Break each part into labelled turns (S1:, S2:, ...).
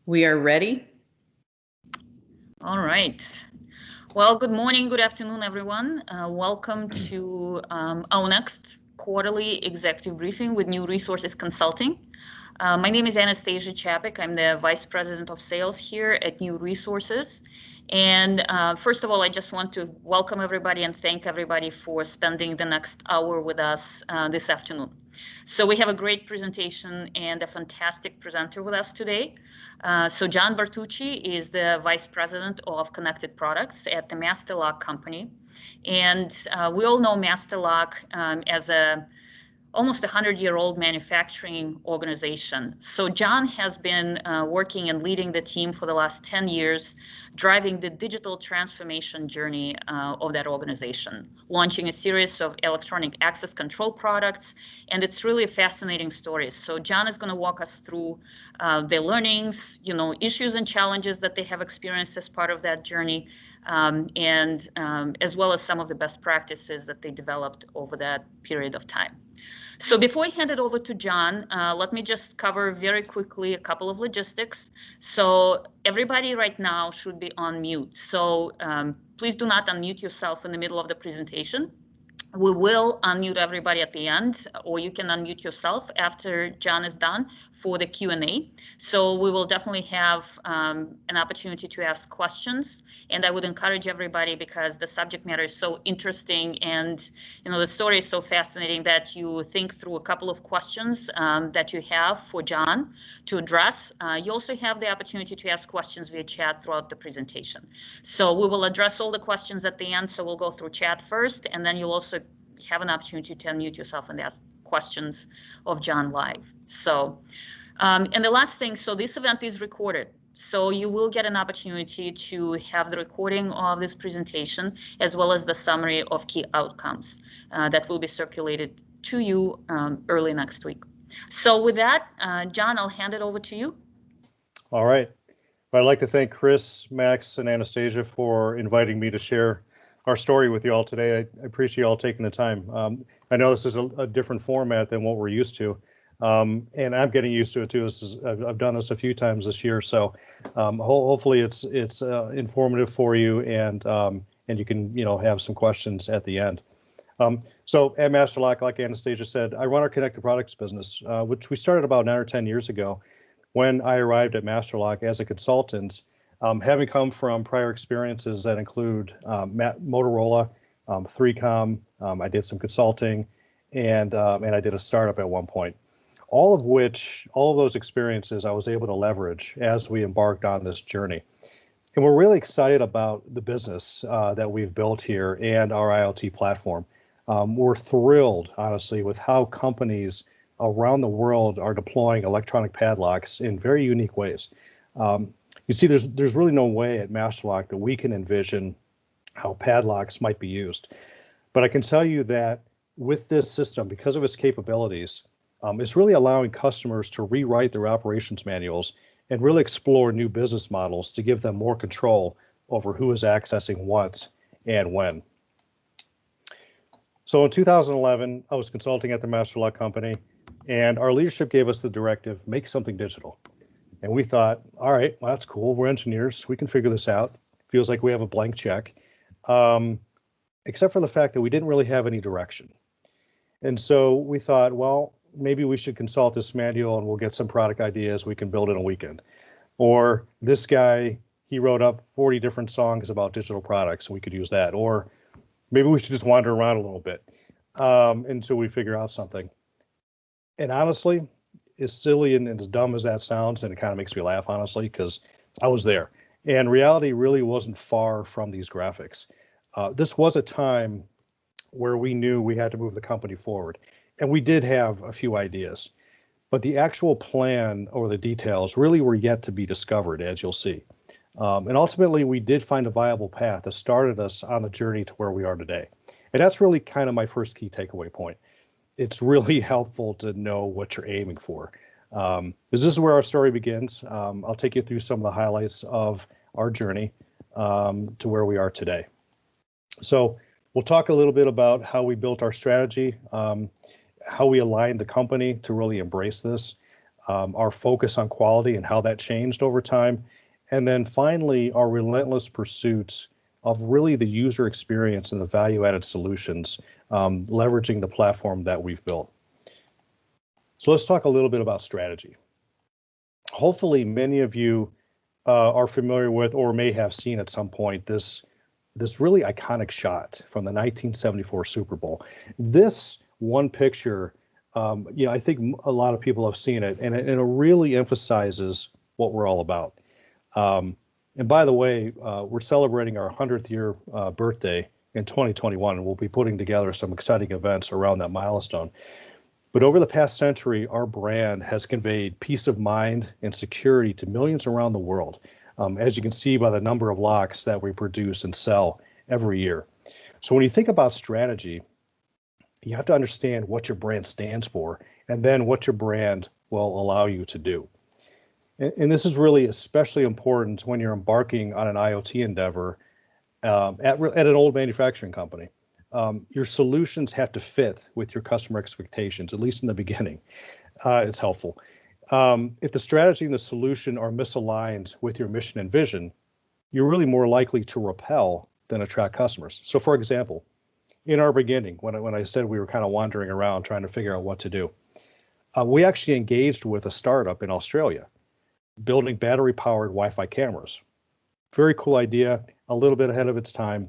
S1: We are ready.
S2: All right. Well, good morning, good afternoon, everyone. Welcome to our next quarterly executive briefing with New Resources Consulting. My name is Anastasia Chapik. I'm the Vice President of Sales here at New Resources. And first of all, I just want to welcome everybody and thank everybody for spending the next hour with us this afternoon. So we have a great presentation and a fantastic presenter with us today. So John Bartucci is the Vice President of Connected Products at the Padlocks company. And we all know Padlocks as a almost 100-year-old manufacturing organization. So John has been working and leading the team for the last 10 years, driving the digital transformation journey of that organization, launching a series of electronic access control products, and it's really a fascinating story. So John is going to walk us through the learnings, issues and challenges that they have experienced as part of that journey, and as well as some of the best practices that they developed over that period of time. So before I hand it over to John, let me just cover very quickly a couple of logistics. So everybody right now should be on mute. So please do not unmute yourself in the middle of the presentation. We will unmute everybody at the end, or you can unmute yourself after John is done for the Q&A. So we will definitely have an opportunity to ask questions. And I would encourage everybody, because the subject matter is so interesting and the story is so fascinating, that you think through a couple of questions that you have for John to address. You also have the opportunity to ask questions via chat throughout the presentation. So we will address all the questions at the end. So we'll go through chat first, and then you'll also have an opportunity to unmute yourself and ask questions of John live. So, and the last thing, so this event is recorded. So you will get an opportunity to have the recording of this presentation, as well as the summary of key outcomes that will be circulated to you early next week. So with that, John, I'll hand it over to you.
S3: All right. I'd like to thank Chris, Max, and Anastasia for inviting me to share our story with you all today. I appreciate you all taking the time. I know this is a different format than what we're used to, and I'm getting used to it too. I've done this a few times this year, so hopefully it's informative for you, and you can have some questions at the end. So at Padlocks, like Anastasia said, I run our connected products business, which we started about 9 or 10 years ago when I arrived at Padlocks as a consultant. Having come from prior experiences that include Motorola, 3Com, I did some consulting, and I did a startup at one point. All of those experiences I was able to leverage as we embarked on this journey. And we're really excited about the business that we've built here and our IoT platform. We're thrilled, honestly, with how companies around the world are deploying electronic padlocks in very unique ways. You see, there's really no way at Padlocks that we can envision how padlocks might be used. But I can tell you that with this system, because of its capabilities, it's really allowing customers to rewrite their operations manuals and really explore new business models to give them more control over who is accessing what and when. So in 2011, I was consulting at the Padlocks company, and our leadership gave us the directive, make something digital. And we thought, all right, well, that's cool. We're engineers. We can figure this out. Feels like we have a blank check, except for the fact that we didn't really have any direction. And so we thought, well, maybe we should consult this manual and we'll get some product ideas we can build in a weekend. Or this guy, he wrote up 40 different songs about digital products, and we could use that. Or maybe we should just wander around a little bit until we figure out something. And honestly, as silly and as dumb as that sounds, and it kind of makes me laugh, honestly, because I was there. And reality really wasn't far from these graphics. This was a time where we knew we had to move the company forward. And we did have a few ideas. But the actual plan or the details really were yet to be discovered, as you'll see. And ultimately, we did find a viable path that started us on the journey to where we are today. And that's really kind of my first key takeaway point. It's really helpful to know what you're aiming for. This is where our story begins. I'll take you through some of the highlights of our journey to where we are today. So we'll talk a little bit about how we built our strategy, how we aligned the company to really embrace this, our focus on quality and how that changed over time, and then finally our relentless pursuit of really the user experience and the value-added solutions, leveraging the platform that we've built. So let's talk a little bit about strategy. Hopefully many of you are familiar with or may have seen at some point this really iconic shot from the 1974 Super Bowl. This one picture, I think a lot of people have seen it, and it really emphasizes what we're all about. And by the way, we're celebrating our 100th year birthday in 2021, and we'll be putting together some exciting events around that milestone. But over the past century, our brand has conveyed peace of mind and security to millions around the world, as you can see by the number of locks that we produce and sell every year. So when you think about strategy, you have to understand what your brand stands for and then what your brand will allow you to do. And this is really especially important when you're embarking on an IoT endeavor at an old manufacturing company. Your solutions have to fit with your customer expectations, at least in the beginning. It's helpful. If the strategy and the solution are misaligned with your mission and vision, you're really more likely to repel than attract customers. So for example, in our beginning, when I said we were kind of wandering around trying to figure out what to do, we actually engaged with a startup in Australia, building battery-powered Wi-Fi cameras. Very cool idea, a little bit ahead of its time,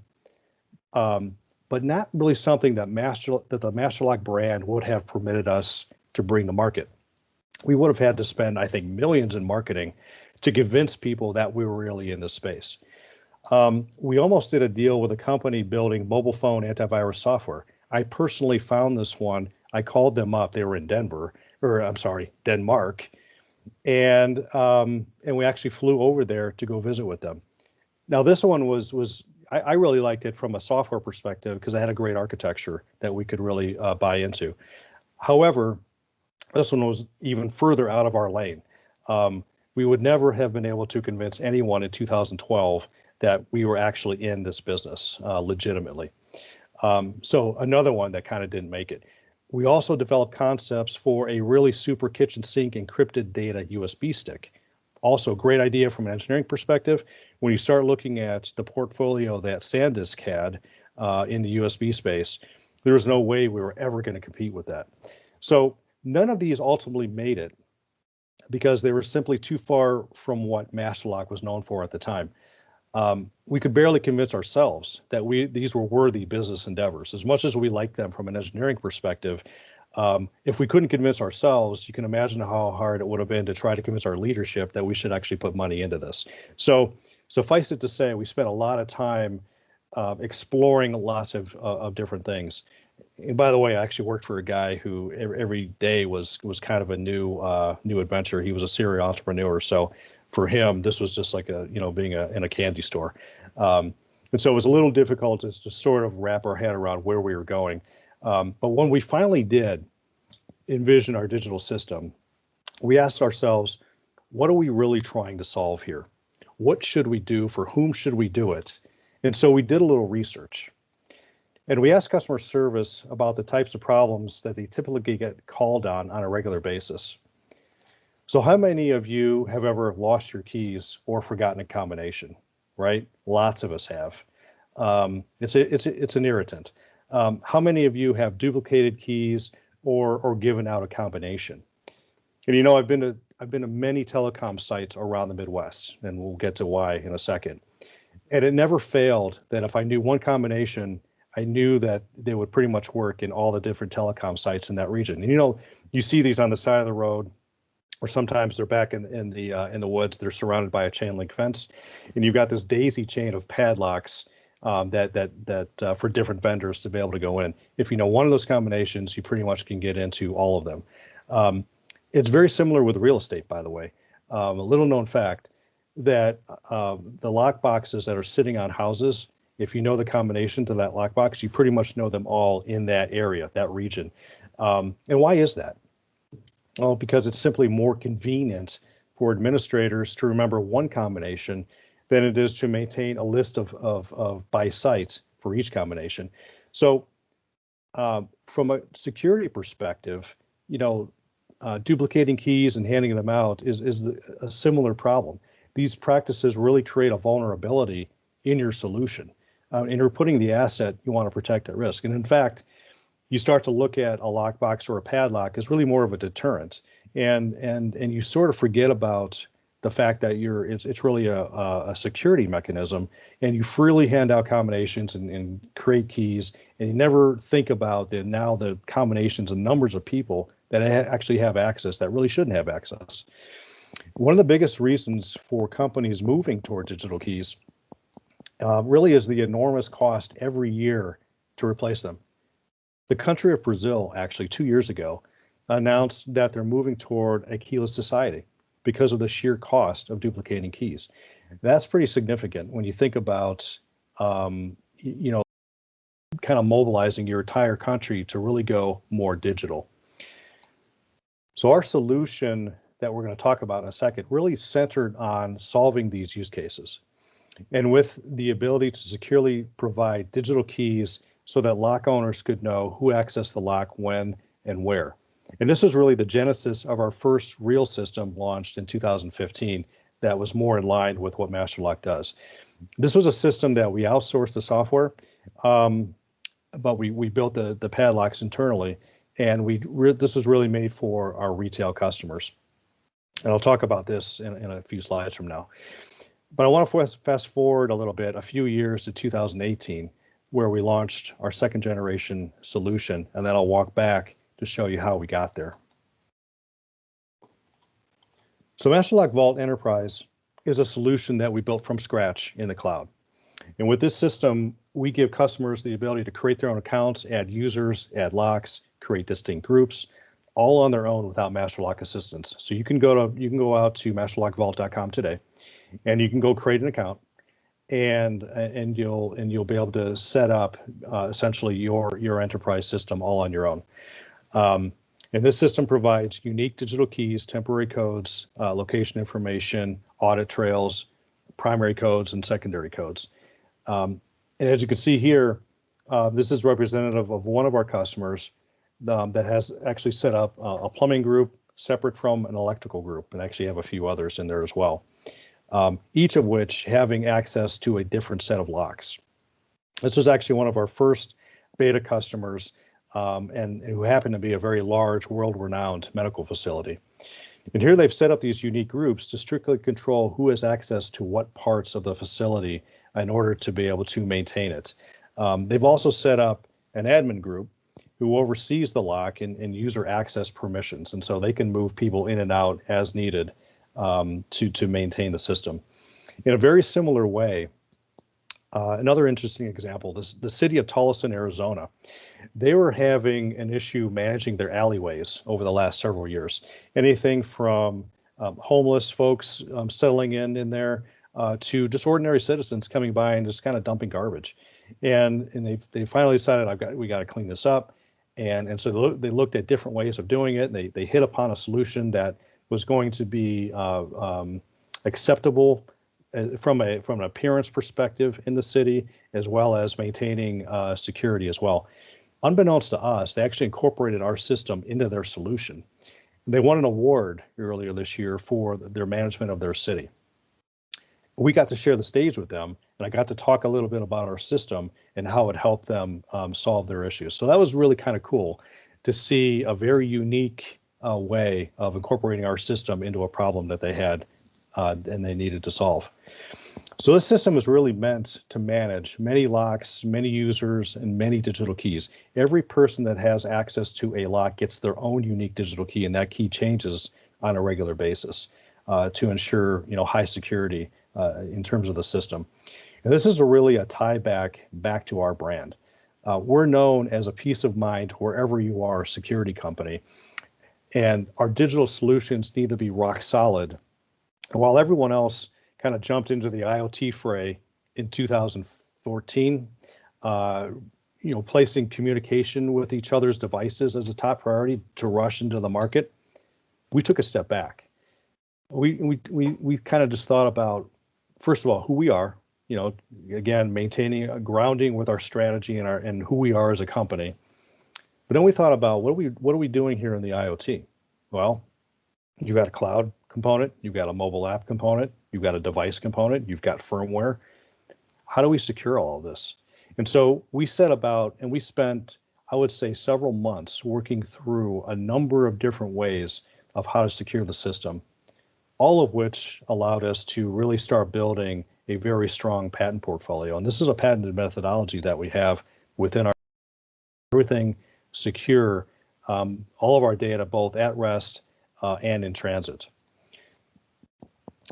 S3: but not really something that the MasterLock brand would have permitted us to bring to market. We would have had to spend, I think, millions in marketing to convince people that we were really in this space. We almost did a deal with a company building mobile phone antivirus software. I personally found this one. I called them up. They were in Denmark, and we actually flew over there to go visit with them. Now this one was I really liked it from a software perspective because it had a great architecture that we could really buy into. However, this one was even further out of our lane. We would never have been able to convince anyone in 2012 that we were actually in this business legitimately. So another one that kind of didn't make it. We also developed concepts for a really super kitchen sink encrypted data USB stick. Also great idea from an engineering perspective. When you start looking at the portfolio that SanDisk had in the USB space, there was no way we were ever going to compete with that. So none of these ultimately made it because they were simply too far from what MasterLock was known for at the time. We could barely convince ourselves that these were worthy business endeavors. As much as we liked them from an engineering perspective, if we couldn't convince ourselves, you can imagine how hard it would have been to try to convince our leadership that we should actually put money into this. So suffice it to say, we spent a lot of time exploring lots of different things. And by the way, I actually worked for a guy who every day was kind of a new adventure. He was a serial entrepreneur, so for him, this was just like being in a candy store. And so it was a little difficult to sort of wrap our head around where we were going. But when we finally did envision our digital system, we asked ourselves, what are we really trying to solve here? What should we do? For whom should we do it? And so we did a little research. And we asked customer service about the types of problems that they typically get called on a regular basis. So how many of you have ever lost your keys or forgotten a combination, right? Lots of us have. It's an irritant. How many of you have duplicated keys or given out a combination? And I've been to many telecom sites around the Midwest, and we'll get to why in a second. And it never failed that if I knew one combination, I knew that they would pretty much work in all the different telecom sites in that region. And you see these on the side of the road, or sometimes they're back in the woods. They're surrounded by a chain link fence, and you've got this daisy chain of padlocks that for different vendors to be able to go in. If you know one of those combinations, you pretty much can get into all of them. It's very similar with real estate, by the way. A little known fact that the lock boxes that are sitting on houses, if you know the combination to that lockbox, you pretty much know them all in that area, that region. And why is that? Well, because it's simply more convenient for administrators to remember one combination than it is to maintain a list of by site for each combination. So from a security perspective, duplicating keys and handing them out is a similar problem. These practices really create a vulnerability in your solution, and you're putting the asset you want to protect at risk. And in fact, you start to look at a lockbox or a padlock as really more of a deterrent, and you sort of forget about the fact that it's really a security mechanism, and you freely hand out combinations and create keys, and you never think about the combinations and numbers of people that actually have access that really shouldn't have access. One of the biggest reasons for companies moving toward digital keys really is the enormous cost every year to replace them. The country of Brazil, actually 2 years ago, announced that they're moving toward a keyless society because of the sheer cost of duplicating keys. That's pretty significant when you think about, you know, kind of mobilizing your entire country to really go more digital. So our solution that we're going to talk about in a second really centered on solving these use cases, and with the ability to securely provide digital keys so that lock owners could know who accessed the lock, when, and where. And this was really the genesis of our first real system launched in 2015 that was more in line with what MasterLock does. This was a system that we outsourced the software, but we built the padlocks internally, and this was really made for our retail customers. And I'll talk about this in a few slides from now. But I want to fast forward a little bit, a few years to 2018, where we launched our second generation solution, and then I'll walk back to show you how we got there. So MasterLock Vault Enterprise is a solution that we built from scratch in the cloud. And with this system, we give customers the ability to create their own accounts, add users, add locks, create distinct groups, all on their own without MasterLock assistance. So you can go out to masterlockvault.com today, and you can go create an account, and you'll be able to set up essentially your enterprise system all on your own. And this system provides unique digital keys, temporary codes, location information, audit trails, primary codes, and secondary codes. And as you can see here, this is representative of one of our customers that has actually set up a plumbing group separate from an electrical group, and actually have a few others in there as well, each of which having access to a different set of locks. This was actually one of our first beta customers, and who happened to be a very large, world-renowned medical facility. And here they've set up these unique groups to strictly control who has access to what parts of the facility in order to be able to maintain it. They've also set up an admin group who oversees the lock and user access permissions, and so they can move people in and out as needed to maintain the system. In a very similar way, another interesting example, the city of Tolleson, Arizona, they were having an issue managing their alleyways over the last several years. Anything from homeless folks settling in there to just ordinary citizens coming by and just kind of dumping garbage. And they finally decided we got to clean this up. And so they looked at different ways of doing it. And they hit upon a solution that was going to be acceptable from an appearance perspective in the city, as well as maintaining security as well. Unbeknownst to us, they actually incorporated our system into their solution. They won an award earlier this year for their management of their city. We got to share the stage with them, and I got to talk a little bit about our system and how it helped them solve their issues. So that was really kind of cool to see a very unique way of incorporating our system into a problem that they had and they needed to solve. So this system is really meant to manage many locks, many users, and many digital keys. Every person that has access to a lock gets their own unique digital key, and that key changes on a regular basis to ensure high security in terms of the system. And this is really a tie back to our brand. We're known as a peace of mind wherever you are security company, and our digital solutions need to be rock solid. While everyone else kind of jumped into the IoT fray in 2014, placing communication with each other's devices as a top priority to rush into the market, we took a step back. We kind of just thought about, first of all, who we are, again, maintaining a grounding with our strategy and who we are as a company. But then we thought about what are we doing here in the IoT? Well, you've got a cloud component, you've got a mobile app component, you've got a device component, you've got firmware. How do we secure all of this? And so we set about, and we spent, I would say, several months working through a number of different ways of how to secure the system, all of which allowed us to really start building a very strong patent portfolio. And this is a patented methodology that we have within our everything secure, all of our data, both at rest and in transit.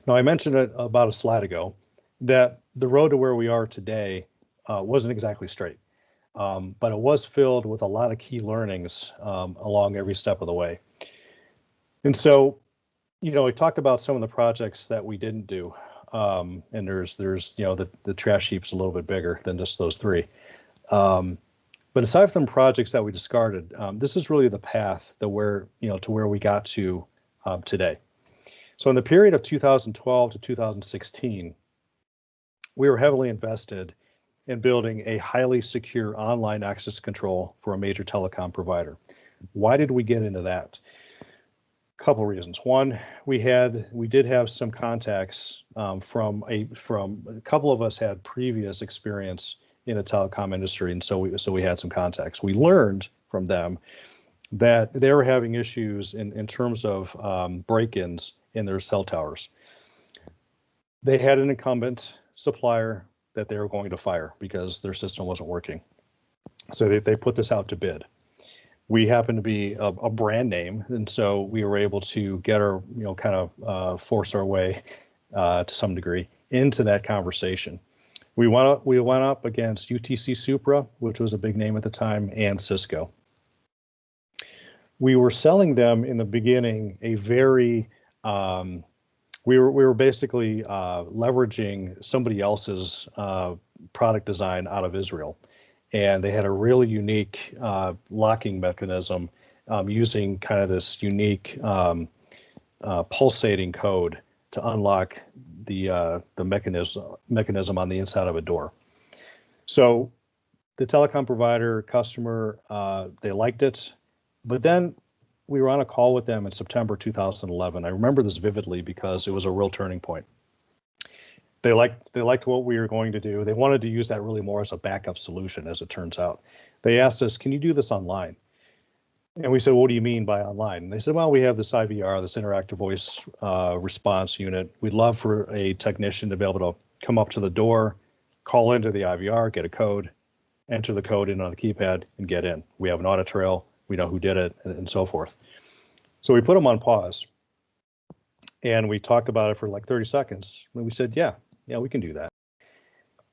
S3: Now, I mentioned it about a slide ago that the road to where we are today wasn't exactly straight, but it was filled with a lot of key learnings along every step of the way. And so, we talked about some of the projects that we didn't do, and there's the trash heap's a little bit bigger than just those three. But aside from projects that we discarded, this is really the path to where we got to today. So in the period of 2012 to 2016, we were heavily invested in building a highly secure online access control for a major telecom provider. Why did we get into that? A couple of reasons. One, we did have some contacts from a couple of us had previous experience in the telecom industry, and so we had some contacts. We learned from them that they were having issues in terms of break-ins in their cell towers. They had an incumbent supplier that they were going to fire because their system wasn't working. So they put this out to bid. We happened to be a brand name, and so we were able to get our, kind of force our way to some degree into that conversation. We went up against UTC Supra, which was a big name at the time, and Cisco. We were selling them in the beginning a very, we were basically leveraging somebody else's product design out of Israel. And they had a really unique locking mechanism using kind of this unique pulsating code to unlock the mechanism on the inside of a door. So the telecom provider customer, they liked it, but then we were on a call with them in September 2011. I remember this vividly because it was a real turning point. They liked what we were going to do. They wanted to use that really more as a backup solution, as it turns out. They asked us, can you do this online? And we said, what do you mean by online? And they said, well, we have this IVR, this interactive voice response unit. We'd love for a technician to be able to come up to the door, call into the IVR, get a code, enter the code in on the keypad, and get in. We have an audit trail. We know who did it, and so forth. So we put them on pause, and we talked about it for like 30 seconds. And we said, yeah, we can do that.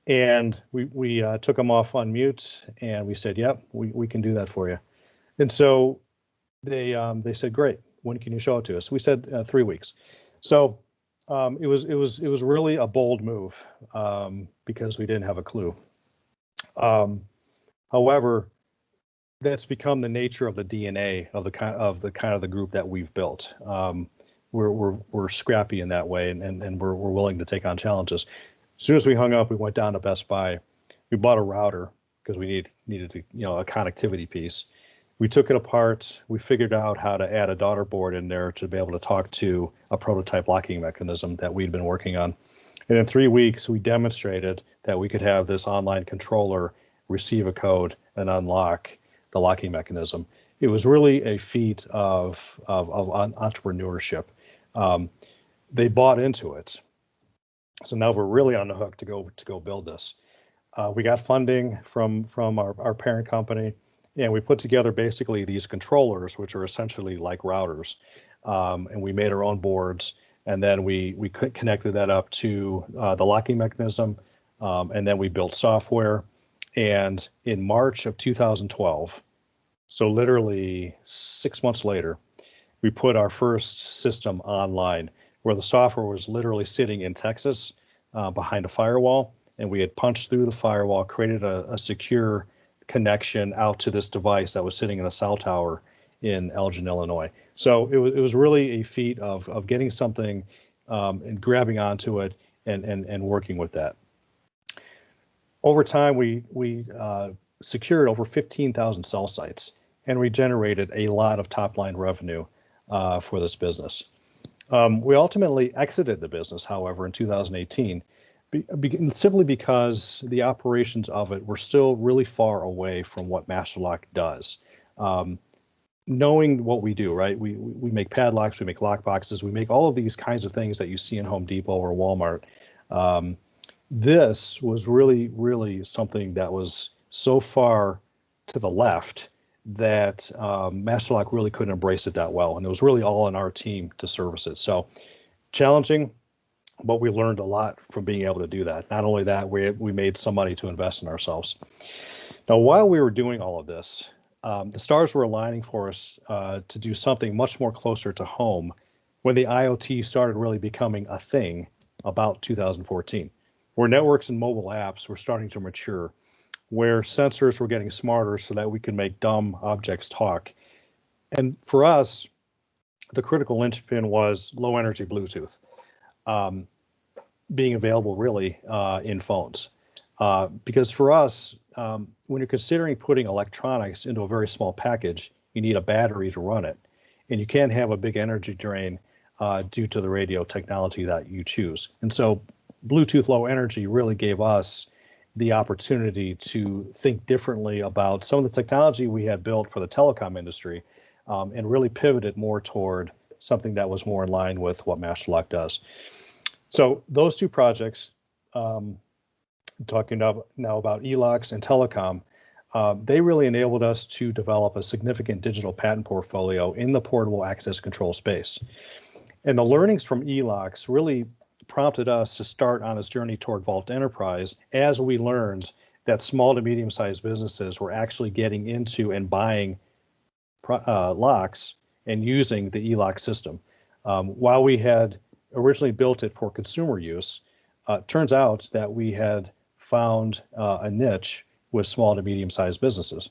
S3: And we took them off on mute, and we said, yep, we can do that for you. And so they said, great. When can you show it to us? We said 3 weeks. So it was really a bold move because we didn't have a clue. However, that's become the nature of the DNA of the group that we've built. We're scrappy in that way, and we're willing to take on challenges. As soon as we hung up, we went down to Best Buy. We bought a router because we needed to, a connectivity piece. We took it apart. We figured out how to add a daughter board in there to be able to talk to a prototype locking mechanism that we'd been working on. And in 3 weeks, we demonstrated that we could have this online controller receive a code and unlock the locking mechanism. It was really a feat of entrepreneurship. They bought into it. So now we're really on the hook to go build this. We got funding from our parent company, and we put together basically these controllers, which are essentially like routers. And we made our own boards, and then we connected that up to the locking mechanism, and then we built software. And in March of 2012, so literally 6 months later, we put our first system online, where the software was literally sitting in Texas behind a firewall, and we had punched through the firewall, created a secure connection out to this device that was sitting in a cell tower in Elgin, Illinois. So it was really a feat of getting something and grabbing onto it and working with that. Over time, we secured over 15,000 cell sites, and we generated a lot of top-line revenue for this business. We ultimately exited the business, however, in 2018, simply because the operations of it were still really far away from what Master Lock does. Knowing what we do, right? We make padlocks, we make lock boxes, we make all of these kinds of things that you see in Home Depot or Walmart. This was really something that was so far to the left that Master Lock really couldn't embrace it that well, and it was really all on our team to service it. So challenging, but we learned a lot from being able to do that. Not only that, we made some money to invest in ourselves. Now, while we were doing all of this, the stars were aligning for us to do something much more closer to home when the IoT started really becoming a thing about 2014, where networks and mobile apps were starting to mature, where sensors were getting smarter so that we could make dumb objects talk. And for us, the critical linchpin was low energy Bluetooth being available really in phones. Because for us, when you're considering putting electronics into a very small package, you need a battery to run it. And you can't have a big energy drain due to the radio technology that you choose. And so Bluetooth Low Energy really gave us the opportunity to think differently about some of the technology we had built for the telecom industry and really pivot it more toward something that was more in line with what Master Lock does. So those two projects, talking now about e-locks and telecom, they really enabled us to develop a significant digital patent portfolio in the portable access control space. And the learnings from e-locks really prompted us to start on this journey toward Vault Enterprise as we learned that small to medium-sized businesses were actually getting into and buying locks and using the e-lock system. While we had originally built it for consumer use, turns out that we had found a niche with small to medium-sized businesses.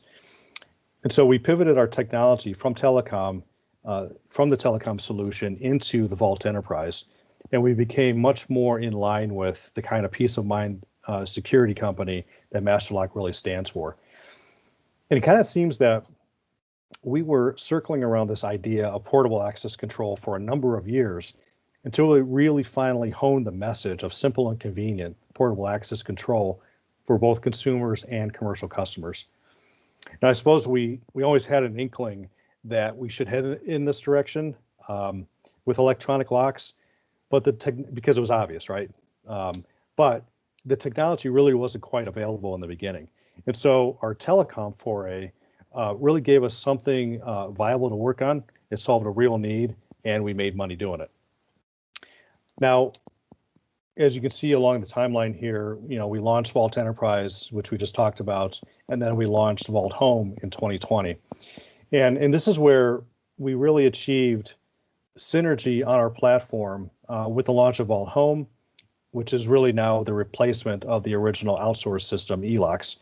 S3: And so we pivoted our technology from telecom, from the telecom solution into the Vault Enterprise, and we became much more in line with the kind of peace of mind security company that Master Lock really stands for. And it kind of seems that we were circling around this idea of portable access control for a number of years until we really finally honed the message of simple and convenient portable access control for both consumers and commercial customers. Now, I suppose we always had an inkling that we should head in this direction with electronic locks, but because it was obvious, right? But the technology really wasn't quite available in the beginning. And so our telecom foray really gave us something viable to work on. It solved a real need, and we made money doing it. Now, as you can see along the timeline here, we launched Vault Enterprise, which we just talked about, and then we launched Vault Home in 2020. And this is where we really achieved synergy on our platform with the launch of Vault Home, which is really now the replacement of the original outsourced system, e-locks,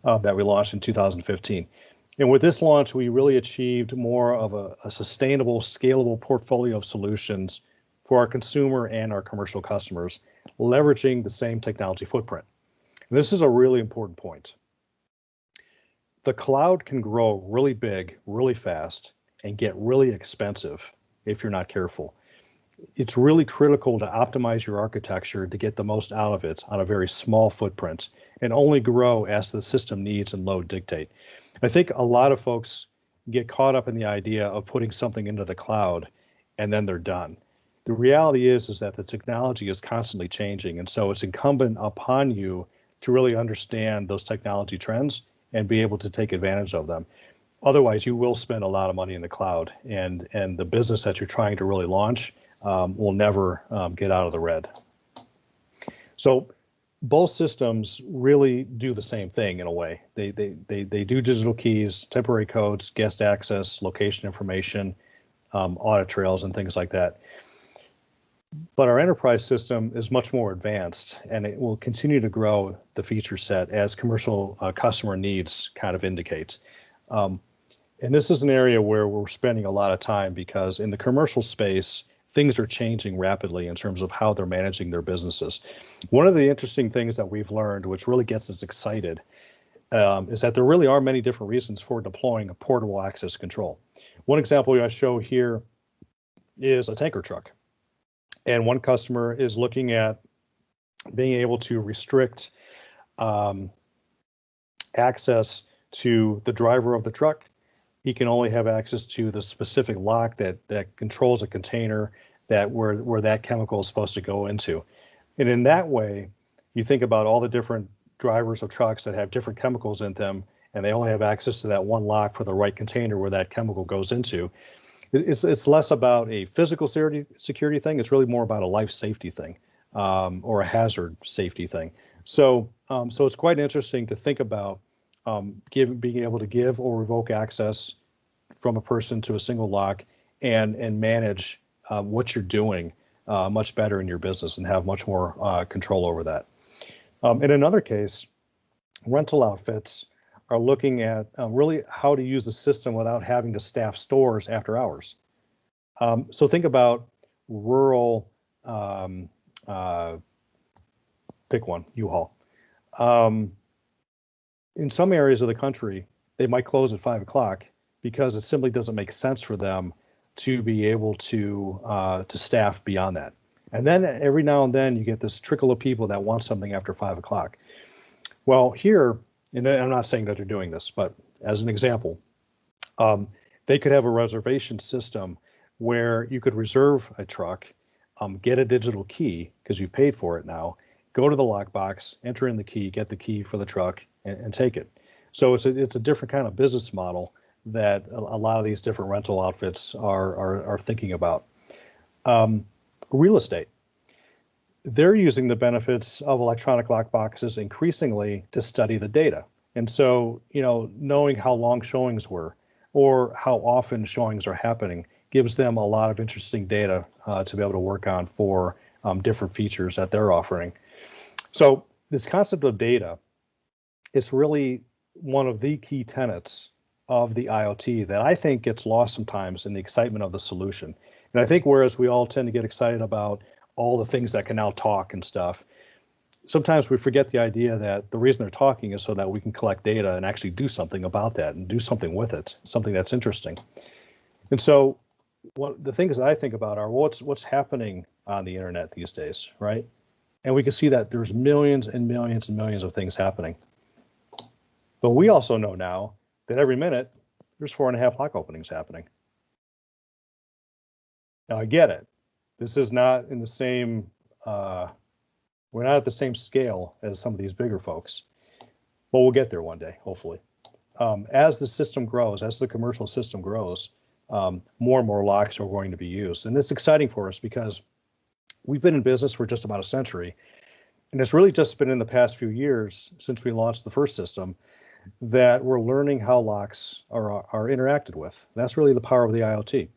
S3: that we launched in 2015. And with this launch, we really achieved more of a sustainable, scalable portfolio of solutions for our consumer and our commercial customers, leveraging the same technology footprint. And this is a really important point. The cloud can grow really big, really fast, and get really expensive if you're not careful. It's really critical to optimize your architecture to get the most out of it on a very small footprint and only grow as the system needs and load dictate. I think a lot of folks get caught up in the idea of putting something into the cloud and then they're done. The reality is that the technology is constantly changing, and so it's incumbent upon you to really understand those technology trends and be able to take advantage of them. Otherwise, you will spend a lot of money in the cloud, and the business that you're trying to really launch will never get out of the red. So both systems really do the same thing in a way. They do digital keys, temporary codes, guest access, location information, audit trails, and things like that. But our enterprise system is much more advanced, and it will continue to grow the feature set as commercial customer needs kind of indicate. And this is an area where we're spending a lot of time because in the commercial space, things are changing rapidly in terms of how they're managing their businesses. One of the interesting things that we've learned, which really gets us excited, is that there really are many different reasons for deploying a portable access control. One example I show here is a tanker truck. And one customer is looking at being able to restrict access to the driver of the truck. He can only have access to the specific lock that controls a container where that chemical is supposed to go into. And in that way, you think about all the different drivers of trucks that have different chemicals in them, and they only have access to that one lock for the right container where that chemical goes into. It's less about a physical security thing. It's really more about a life safety thing, or a hazard safety thing. So it's quite interesting to think about being able to give or revoke access from a person to a single lock and manage what you're doing much better in your business and have much more control over that. In another case, rental outfits are looking at really how to use the system without having to staff stores after hours. So think about rural, pick one, U-Haul. In some areas of the country, they might close at 5 o'clock because it simply doesn't make sense for them to be able to staff beyond that. And then every now and then you get this trickle of people that want something after 5 o'clock. Well, here, and I'm not saying that they're doing this, but as an example, they could have a reservation system where you could reserve a truck, get a digital key because you've paid for it now, go to the lockbox, enter in the key, get the key for the truck, and take it. So it's a different kind of business model that a lot of these different rental outfits are thinking about. Real estate. They're using the benefits of electronic lockboxes increasingly to study the data. And so, knowing how long showings were or how often showings are happening gives them a lot of interesting data to be able to work on for different features that they're offering. So this concept of data is really one of the key tenets of the IoT that I think gets lost sometimes in the excitement of the solution. And I think whereas we all tend to get excited about all the things that can now talk and stuff, sometimes we forget the idea that the reason they're talking is so that we can collect data and actually do something about that and do something with it, something that's interesting. And so the things that I think about are what's happening on the internet these days, right? And we can see that there's millions and millions and millions of things happening. But we also know now that every minute there's 4.5 lock openings happening. Now I get it. This is not in the same, we're not at the same scale as some of these bigger folks, but we'll get there one day, hopefully. As the system grows, as the commercial system grows, more and more locks are going to be used. And it's exciting for us because we've been in business for just about a century. And it's really just been in the past few years since we launched the first system that we're learning how locks are interacted with. That's really the power of the IoT.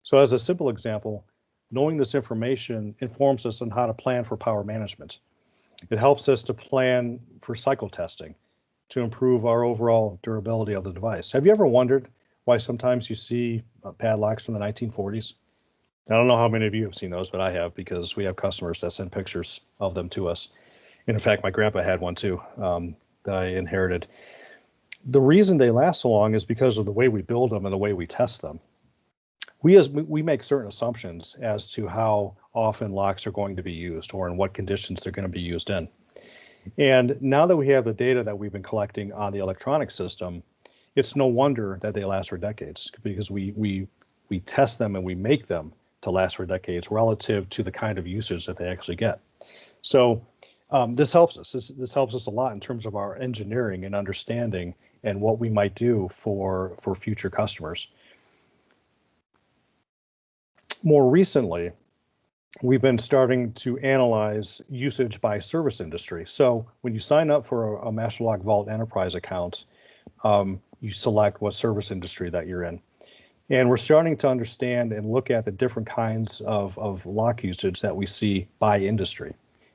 S3: So as a simple example, knowing this information informs us on how to plan for power management. It helps us to plan for cycle testing to improve our overall durability of the device. Have you ever wondered why sometimes you see padlocks from the 1940s? I don't know how many of you have seen those, but I have, because we have customers that send pictures of them to us. And in fact, my grandpa had one too that I inherited. The reason they last so long is because of the way we build them and the way we test them. We make certain assumptions as to how often locks are going to be used or in what conditions they're going to be used in. And now that we have the data that we've been collecting on the electronic system, it's no wonder that they last for decades, because we test them and we make them to last for decades relative to the kind of usage that they actually get. So this helps us. This helps us a lot in terms of our engineering and understanding and what we might do for future customers. More recently, we've been starting to analyze usage by service industry. So when you sign up for a Master Lock Vault Enterprise account, you select what service industry that you're in. And we're starting to understand and look at the different kinds of lock usage that we see by industry.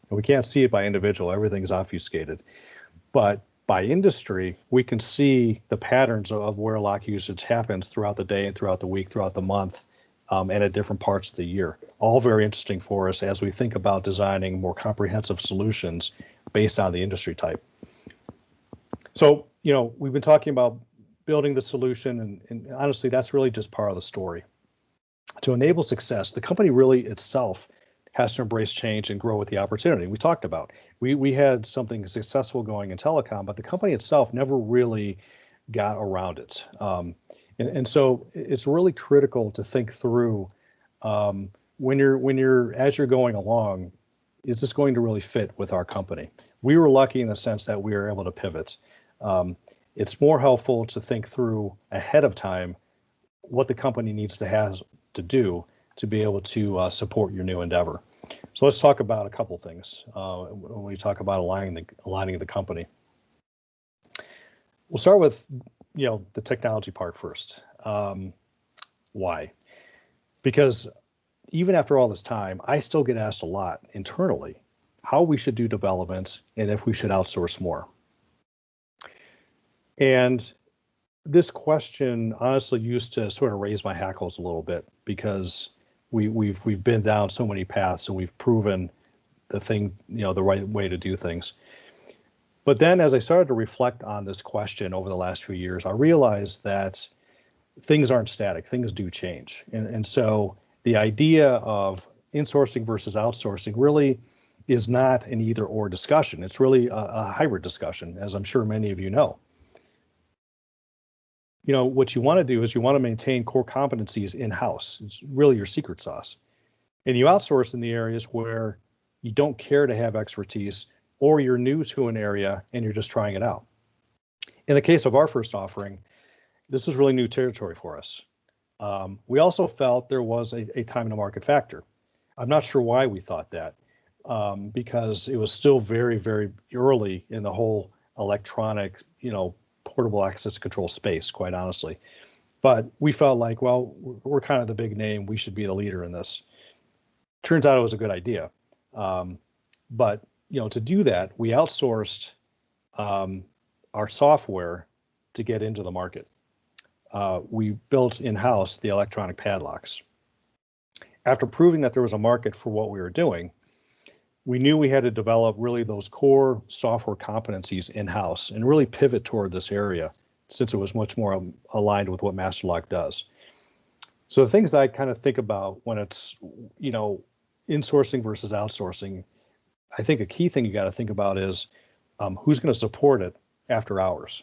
S3: And we can't see it by individual, everything's obfuscated. But by industry, we can see the patterns of where lock usage happens throughout the day and throughout the week, throughout the month, and at different parts of the year. All very interesting for us as we think about designing more comprehensive solutions based on the industry type. So, we've been talking about building the solution, and honestly, that's really just part of the story. to enable success, the company really itself has to embrace change and grow with the opportunity. We talked about, we had something successful going in telecom, but the company itself never really got around it. And so it's really critical to think through as you're going along, is this going to really fit with our company? We were lucky in the sense that we were able to pivot. It's more helpful to think through ahead of time what the company needs to have to do to be able to support your new endeavor. So let's talk about a couple things when we talk about aligning the company. We'll start with the technology part first. Why? Because even after all this time, I still get asked a lot internally how we should do development and if we should outsource more. And this question honestly used to sort of raise my hackles a little bit because we've been down so many paths and we've proven the right way to do things. But then as I started to reflect on this question over the last few years, I realized that things aren't static, things do change. And so the idea of insourcing versus outsourcing really is not an either or discussion. It's really a hybrid discussion, as I'm sure many of you know. What you want to do is you want to maintain core competencies in-house. It's really your secret sauce. And you outsource in the areas where you don't care to have expertise or you're new to an area and you're just trying it out. In the case of our first offering, this was really new territory for us. We also felt there was a time to market factor. I'm not sure why we thought that, because it was still very, very early in the whole electronic, portable access control space, quite honestly. But we felt like, well, we're kind of the big name. We should be the leader in this. Turns out it was a good idea. But, to do that, we outsourced our software to get into the market. We built in-house the electronic padlocks. After proving that there was a market for what we were doing, we knew we had to develop really those core software competencies in-house and really pivot toward this area since it was much more aligned with what Master Lock does. So the things that I kind of think about when it's, insourcing versus outsourcing, I think a key thing you got to think about is who's going to support it after hours.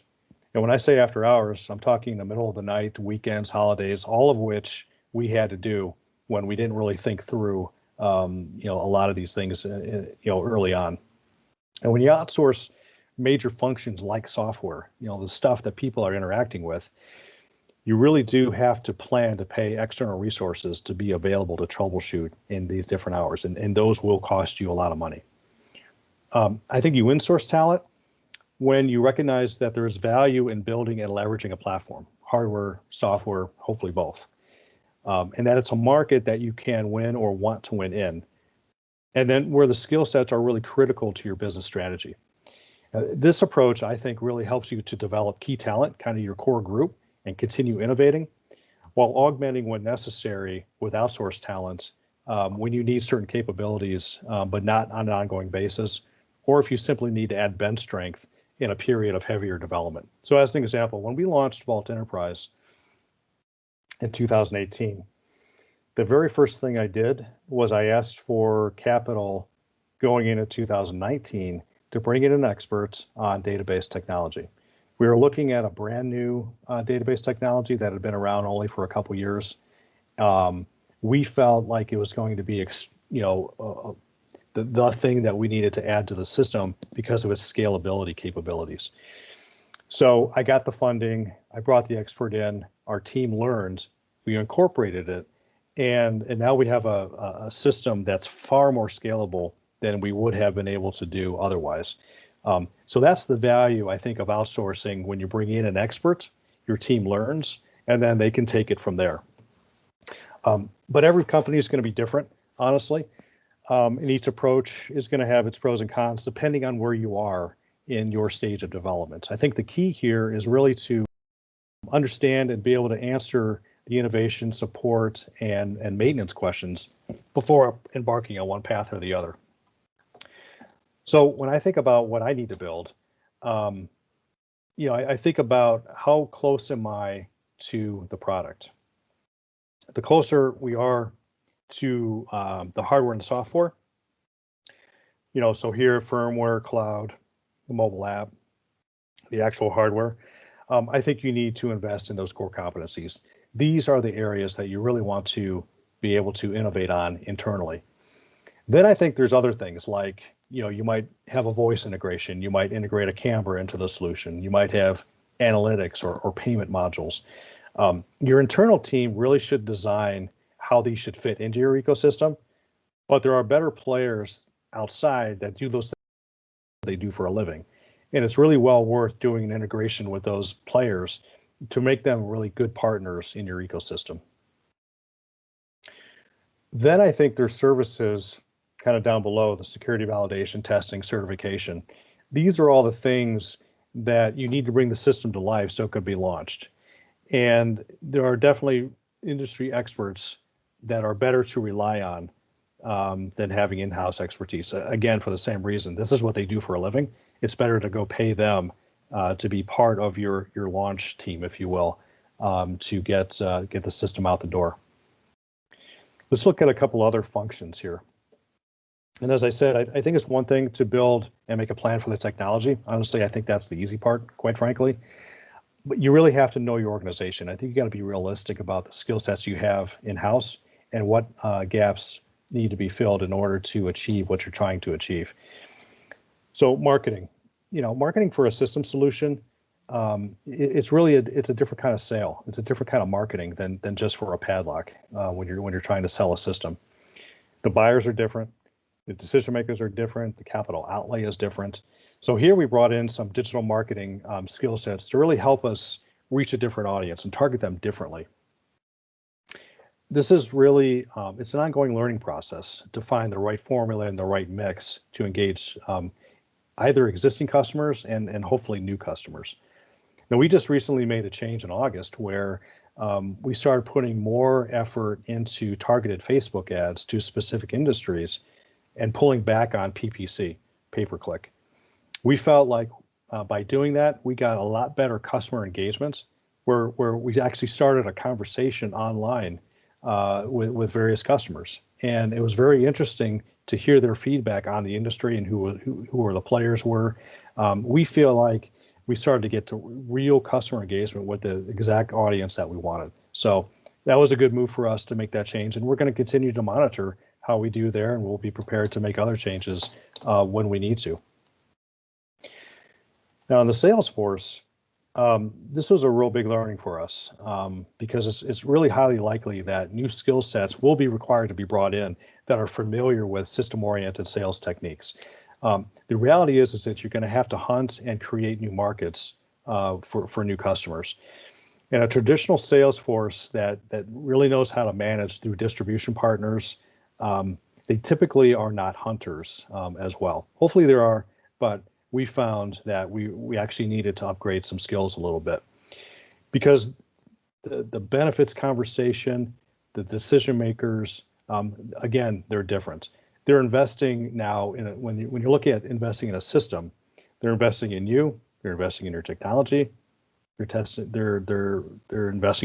S3: And when I say after hours, I'm talking the middle of the night, weekends, holidays, all of which we had to do when we didn't really think through a lot of these things, early on. And when you outsource major functions like software, the stuff that people are interacting with, you really do have to plan to pay external resources to be available to troubleshoot in these different hours. And those will cost you a lot of money. I think you insource talent when you recognize that there's value in building and leveraging a platform, hardware, software, hopefully both. And that it's a market that you can win or want to win in. And then where the skill sets are really critical to your business strategy. This approach, I think, really helps you to develop key talent, kind of your core group, and continue innovating while augmenting when necessary with outsourced talent when you need certain capabilities, but not on an ongoing basis, or if you simply need to add bench strength in a period of heavier development. So as an example, when we launched Vault Enterprise in 2018, the very first thing I did was I asked for capital going into 2019 to bring in an expert on database technology. We were looking at a brand new database technology that had been around only for a couple years. We felt like it was going to be, the thing that we needed to add to the system because of its scalability capabilities. So I got the funding, I brought the expert in, our team learned, we incorporated it, and now we have a system that's far more scalable than we would have been able to do otherwise. So that's the value, I think, of outsourcing. When you bring in an expert, your team learns, and then they can take it from there. But every company is going to be different, honestly. And each approach is going to have its pros and cons depending on where you are in your stage of development. I think the key here is really to understand and be able to answer the innovation, support, and maintenance questions before embarking on one path or the other. So when I think about what I need to build, I think about how close am I to the product? the closer we are to the hardware and the software, so here, firmware, cloud, the mobile app, the actual hardware, I think you need to invest in those core competencies. These are the areas that you really want to be able to innovate on internally. Then I think there's other things like, you might have a voice integration, you might integrate a camera into the solution, you might have analytics or payment modules. Your internal team really should design how these should fit into your ecosystem, but there are better players outside that do those things they do for a living. And it's really well worth doing an integration with those players to make them really good partners in your ecosystem. Then I think there's services kind of down below, the security validation, testing, certification. These are all the things that you need to bring the system to life so it could be launched. And there are definitely industry experts that are better to rely on than having in-house expertise. Again, for the same reason, this is what they do for a living. It's better to go pay them to be part of your launch team, if you will, to get the system out the door. Let's look at a couple other functions here. And as I said, I think it's one thing to build and make a plan for the technology. Honestly, I think that's the easy part, quite frankly. But you really have to know your organization. I think you got to be realistic about the skill sets you have in-house and what gaps need to be filled in order to achieve what you're trying to achieve. So marketing, marketing for a system solution, it's really it's a different kind of sale. It's a different kind of marketing than just for a padlock when you're trying to sell a system. The buyers are different. The decision makers are different. The capital outlay is different. So here we brought in some digital marketing skill sets to really help us reach a different audience and target them differently. This is really, it's an ongoing learning process to find the right formula and the right mix to engage either existing customers and hopefully new customers. Now, we just recently made a change in August where we started putting more effort into targeted Facebook ads to specific industries and pulling back on PPC, pay-per-click. We felt like by doing that, we got a lot better customer engagement where we actually started a conversation online with various customers. And it was very interesting to hear their feedback on the industry and who the players were. We feel like we started to get to real customer engagement with the exact audience that we wanted. So that was a good move for us to make that change. And we're going to continue to monitor how we do there, and we'll be prepared to make other changes when we need to. Now, in the sales force, this was a real big learning for us because it's really highly likely that new skill sets will be required to be brought in that are familiar with system-oriented sales techniques. The reality is that you're going to have to hunt and create new markets for new customers. And a traditional sales force that really knows how to manage through distribution partners, they typically are not hunters as well. Hopefully there are, but we found that we actually needed to upgrade some skills a little bit because the benefits conversation, the decision makers, again, they're different. They're investing now when you're looking at investing in a system, they're investing in you, they're investing in your technology, they're investing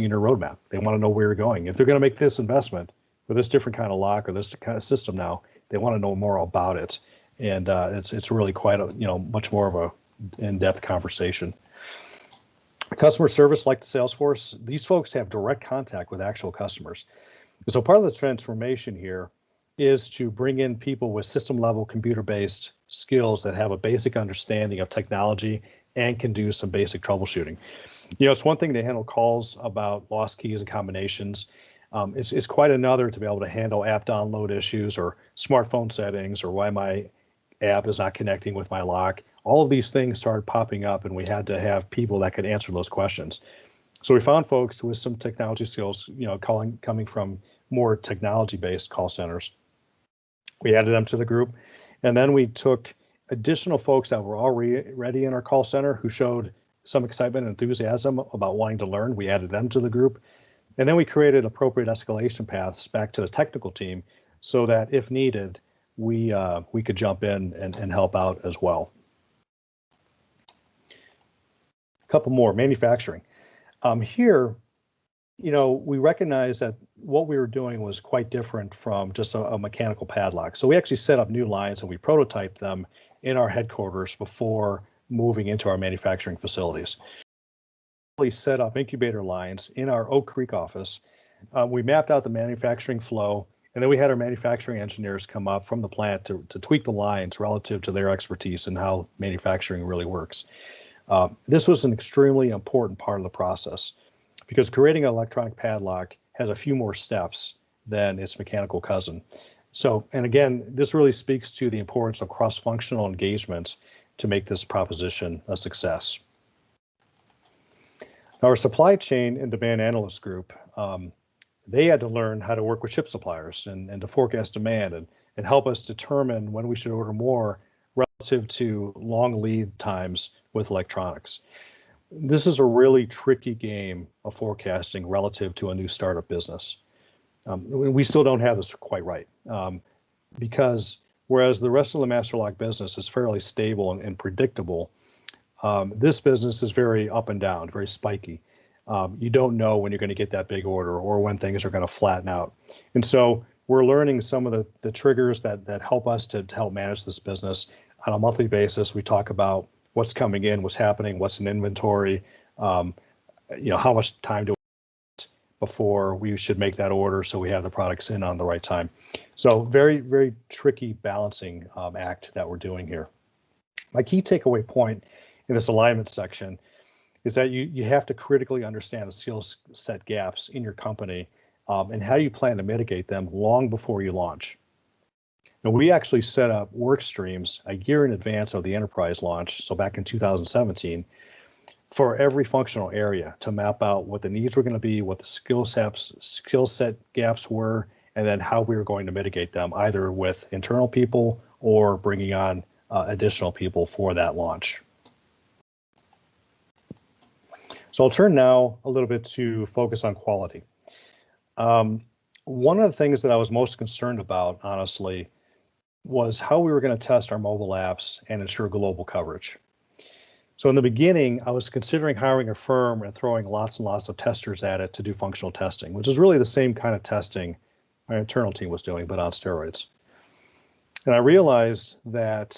S3: in your roadmap. They want to know where you're going. If they're going to make this investment with this different kind of lock or this kind of system now, they want to know more about it. And it's really quite a much more of a in-depth conversation. Customer service, like the Salesforce, these folks have direct contact with actual customers. So part of the transformation here is to bring in people with system-level computer-based skills that have a basic understanding of technology and can do some basic troubleshooting. It's one thing to handle calls about lost keys and combinations. It's quite another to be able to handle app download issues or smartphone settings or why my app is not connecting with my lock. All of these things started popping up and we had to have people that could answer those questions. So we found folks with some technology skills, coming from more technology-based call centers. We added them to the group. And then we took additional folks that were already in our call center who showed some excitement and enthusiasm about wanting to learn. We added them to the group. And then we created appropriate escalation paths back to the technical team so that if needed, we could jump in and help out as well. A couple more, manufacturing. Here, we recognized that what we were doing was quite different from just a mechanical padlock. So we actually set up new lines and we prototyped them in our headquarters before moving into our manufacturing facilities. We set up incubator lines in our Oak Creek office. We mapped out the manufacturing flow, and then we had our manufacturing engineers come up from the plant to tweak the lines relative to their expertise and how manufacturing really works. This was an extremely important part of the process because creating an electronic padlock has a few more steps than its mechanical cousin. So, and again, this really speaks to the importance of cross-functional engagement to make this proposition a success. Our supply chain and demand analyst group, they had to learn how to work with chip suppliers and to forecast demand and help us determine when we should order more relative to long lead times with electronics. This is a really tricky game of forecasting relative to a new startup business. We still don't have this quite right because whereas the rest of the master lock business is fairly stable and predictable, this business is very up and down, very spiky. You don't know when you're going to get that big order or when things are going to flatten out. And so we're learning some of the triggers that help us to help manage this business on a monthly basis. We talk about what's coming in, what's happening, what's in inventory, how much time do we have before we should make that order so we have the products in on the right time. So very, very tricky balancing act that we're doing here. My key takeaway point in this alignment section is that you have to critically understand the skill set gaps in your company and how you plan to mitigate them long before you launch. Now, we actually set up work streams a year in advance of the enterprise launch, so back in 2017, for every functional area to map out what the needs were going to be, what the skill set gaps were, and then how we were going to mitigate them, either with internal people or bringing on additional people for that launch. So I'll turn now a little bit to focus on quality. One of the things that I was most concerned about, honestly, was how we were going to test our mobile apps and ensure global coverage. So in the beginning, I was considering hiring a firm and throwing lots and lots of testers at it to do functional testing, which is really the same kind of testing my internal team was doing, but on steroids. And I realized that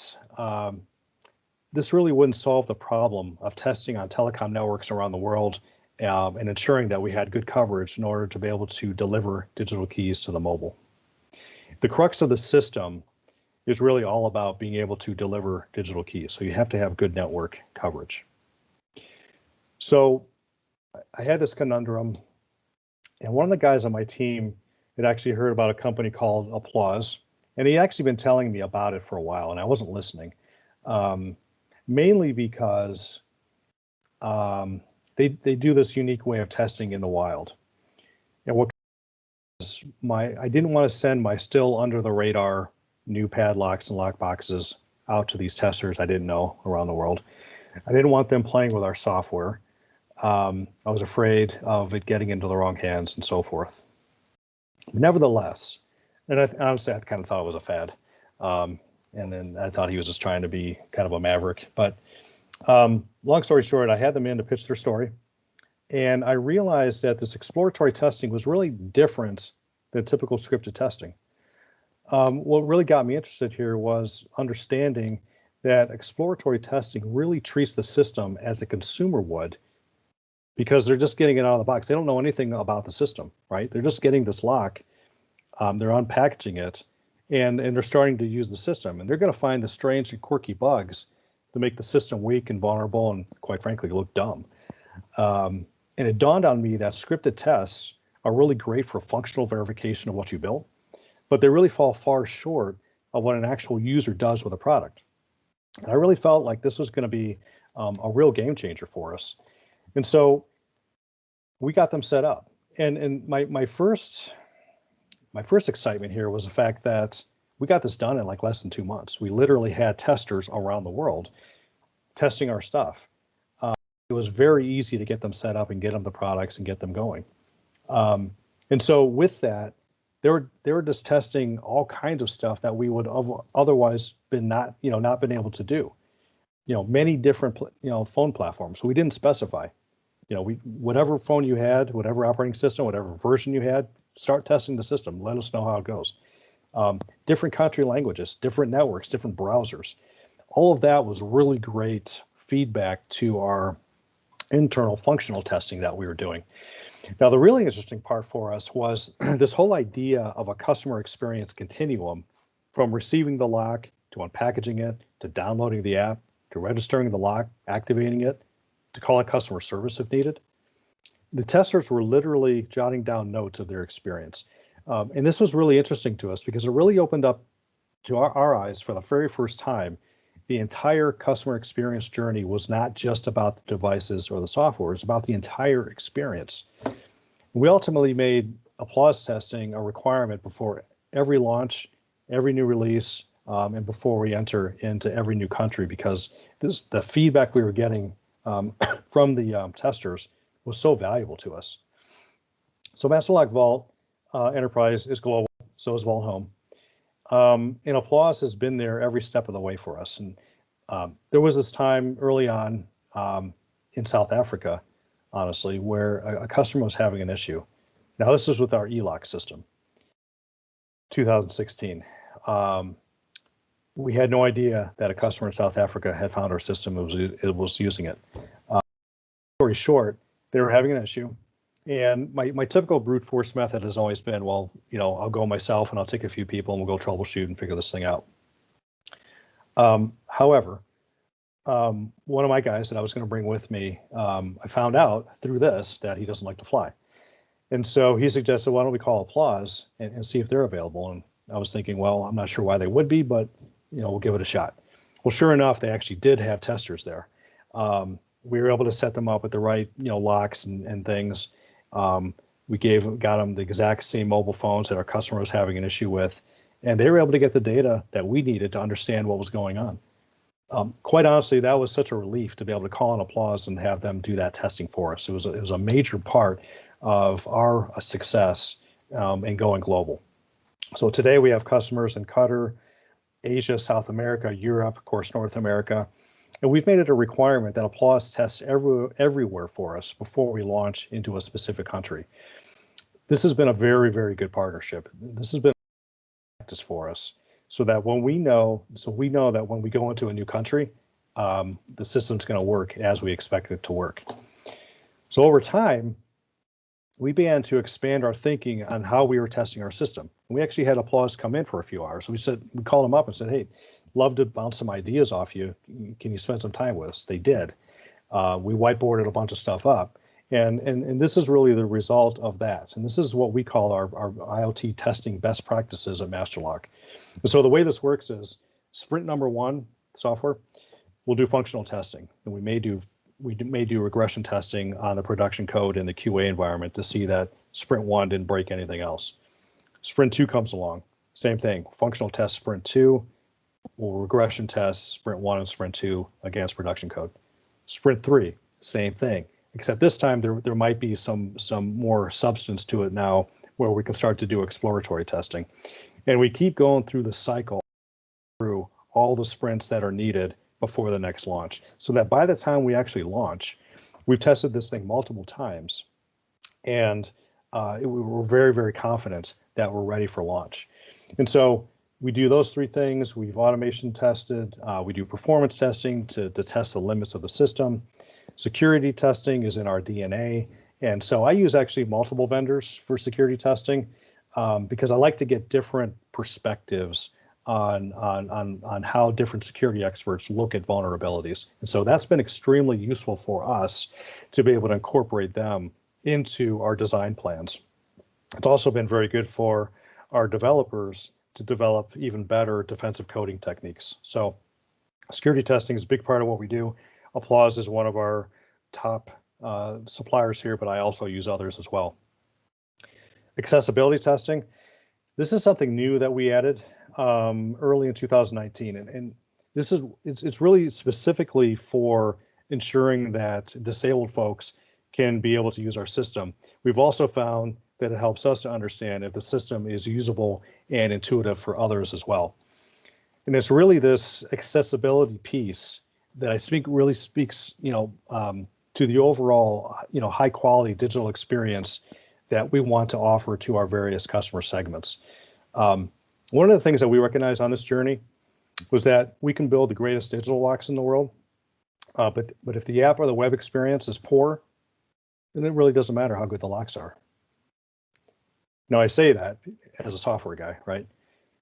S3: this really wouldn't solve the problem of testing on telecom networks around the world and ensuring that we had good coverage in order to be able to deliver digital keys to the mobile. The crux of the system is really all about being able to deliver digital keys. So you have to have good network coverage. So I had this conundrum, and one of the guys on my team had actually heard about a company called Applause, and he'd actually been telling me about it for a while, and I wasn't listening, mainly because they do this unique way of testing in the wild. And what I didn't want to send my still under the radar new padlocks and lock boxes out to these testers I didn't know around the world. I didn't want them playing with our software. I was afraid of it getting into the wrong hands and so forth. Nevertheless, and honestly, I kind of thought it was a fad. And then I thought he was just trying to be kind of a maverick. But long story short, I had them in to pitch their story. And I realized that this exploratory testing was really different than typical scripted testing. What really got me interested here was understanding that exploratory testing really treats the system as a consumer would, because they're just getting it out of the box. They don't know anything about the system, right? They're just getting this lock, they're unpackaging it, and they're starting to use the system. And they're going to find the strange and quirky bugs that make the system weak and vulnerable and, quite frankly, look dumb. And it dawned on me that scripted tests are really great for functional verification of what you built, but they really fall far short of what an actual user does with a product. And I really felt like this was going to be a real game changer for us. And so we got them set up. And my first excitement here was the fact that we got this done in like less than 2 months. We literally had testers around the world testing our stuff. It was very easy to get them set up and get them the products and get them going. And so with that, they were just testing all kinds of stuff that we would have otherwise not been able to do. Many different phone platforms. So we didn't specify. whatever phone you had, whatever operating system, whatever version you had, start testing the system. Let us know how it goes. Different country languages, different networks, different browsers. All of that was really great feedback to our internal functional testing that we were doing. Now, the really interesting part for us was this whole idea of a customer experience continuum, from receiving the lock to unpackaging it, to downloading the app, to registering the lock, activating it, to calling customer service if needed. The testers were literally jotting down notes of their experience. And this was really interesting to us because it really opened up to our eyes for the very first time. The entire customer experience journey was not just about the devices or the software, it's about the entire experience. We ultimately made applause testing a requirement before every launch, every new release, and before we enter into every new country, because the feedback we were getting from the testers was so valuable to us. So MasterLock Vault Enterprise is global, so is Vault Home. And applause has been there every step of the way for us. And there was this time early on in South Africa, honestly, where a customer was having an issue. Now, this is with our e-lock system, 2016. We had no idea that a customer in South Africa had found our system, it was using it. Story short, they were having an issue. And my typical brute force method has always been, well, I'll go myself and I'll take a few people and we'll go troubleshoot and figure this thing out. However, one of my guys that I was going to bring with me, I found out through this that he doesn't like to fly. And so he suggested, why don't we call Applause and see if they're available? And I was thinking, well, I'm not sure why they would be, but we'll give it a shot. Well, sure enough, they actually did have testers there. We were able to set them up with the right, locks and things. We got them the exact same mobile phones that our customer was having an issue with, and they were able to get the data that we needed to understand what was going on. Quite honestly, that was such a relief to be able to call on Applause and have them do that testing for us. It was a major part of our success in going global. So today we have customers in Qatar, Asia, South America, Europe, of course, North America. And we've made it a requirement that Applause tests everywhere for us before we launch into a specific country. This has been a very, very good partnership. This has been practice for us, so that we know that when we go into a new country, the system's going to work as we expect it to work. So over time, we began to expand our thinking on how we were testing our system. And we actually had Applause come in for a few hours. We called them up and said, hey, love to bounce some ideas off you. Can you spend some time with us? They did. We whiteboarded a bunch of stuff up. And this is really the result of that. And this is what we call our IoT testing best practices at MasterLock. And so the way this works is sprint number 1 software, we'll do functional testing. And we may do regression testing on the production code in the QA environment to see that sprint 1 didn't break anything else. Sprint 2 comes along, same thing, functional test sprint 2, we'll regression test sprint 1 and sprint 2 against production code. Sprint 3, same thing, except this time there might be some more substance to it now, where we can start to do exploratory testing. And we keep going through the cycle, through all the sprints that are needed before the next launch, so that by the time we actually launch, we've tested this thing multiple times, and we're very, very confident that we're ready for launch. And so we do those 3 things. We've automation tested, we do performance testing to test the limits of the system. Security testing is in our DNA. And so I use actually multiple vendors for security testing because I like to get different perspectives on how different security experts look at vulnerabilities. And so that's been extremely useful for us to be able to incorporate them into our design plans. It's also been very good for our developers to develop even better defensive coding techniques. So security testing is a big part of what we do. Applause is one of our top suppliers here, but I also use others as well. Accessibility testing. This is something new that we added early in 2019, and it's really specifically for ensuring that disabled folks can be able to use our system. We've also found that it helps us to understand if the system is usable and intuitive for others as well. And it's really this accessibility piece that I think really speaks, to to the overall, high quality digital experience that we want to offer to our various customer segments. One of the things that we recognized on this journey was that we can build the greatest digital locks in the world, but if the app or the web experience is poor, then it really doesn't matter how good the locks are. Now, I say that as a software guy, right?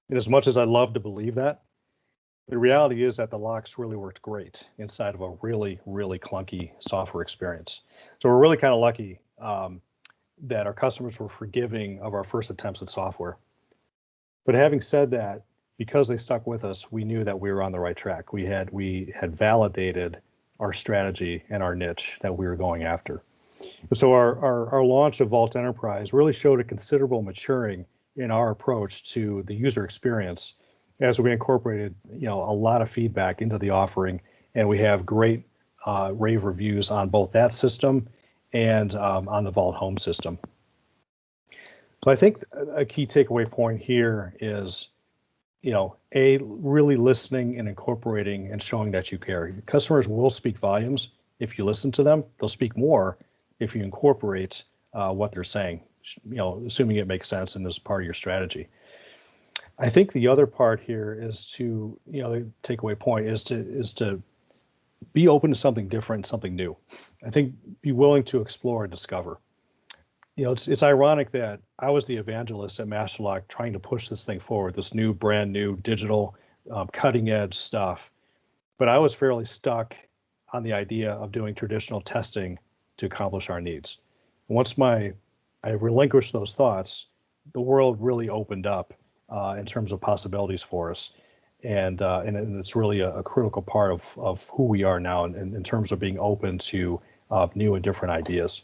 S3: And as much as I love to believe that, the reality is that the locks really worked great inside of a really, really clunky software experience. So we're really kind of lucky that our customers were forgiving of our first attempts at software. But having said that, because they stuck with us, we knew that we were on the right track. We had validated our strategy and our niche that we were going after. So our launch of Vault Enterprise really showed a considerable maturing in our approach to the user experience as we incorporated, a lot of feedback into the offering, and we have great rave reviews on both that system and on the Vault Home system. So I think a key takeaway point here is, really listening and incorporating and showing that you care. Customers will speak volumes if you listen to them. They'll speak more if you incorporate what they're saying, assuming it makes sense and is part of your strategy. I think the other part here is to, the takeaway point is to be open to something different, something new. I think be willing to explore and discover. It's ironic that I was the evangelist at MasterLock trying to push this thing forward, this new, brand new digital cutting edge stuff. But I was fairly stuck on the idea of doing traditional testing to accomplish our needs. Once I relinquished those thoughts, the world really opened up in terms of possibilities for us. And it's really a critical part of who we are now in terms of being open to new and different ideas.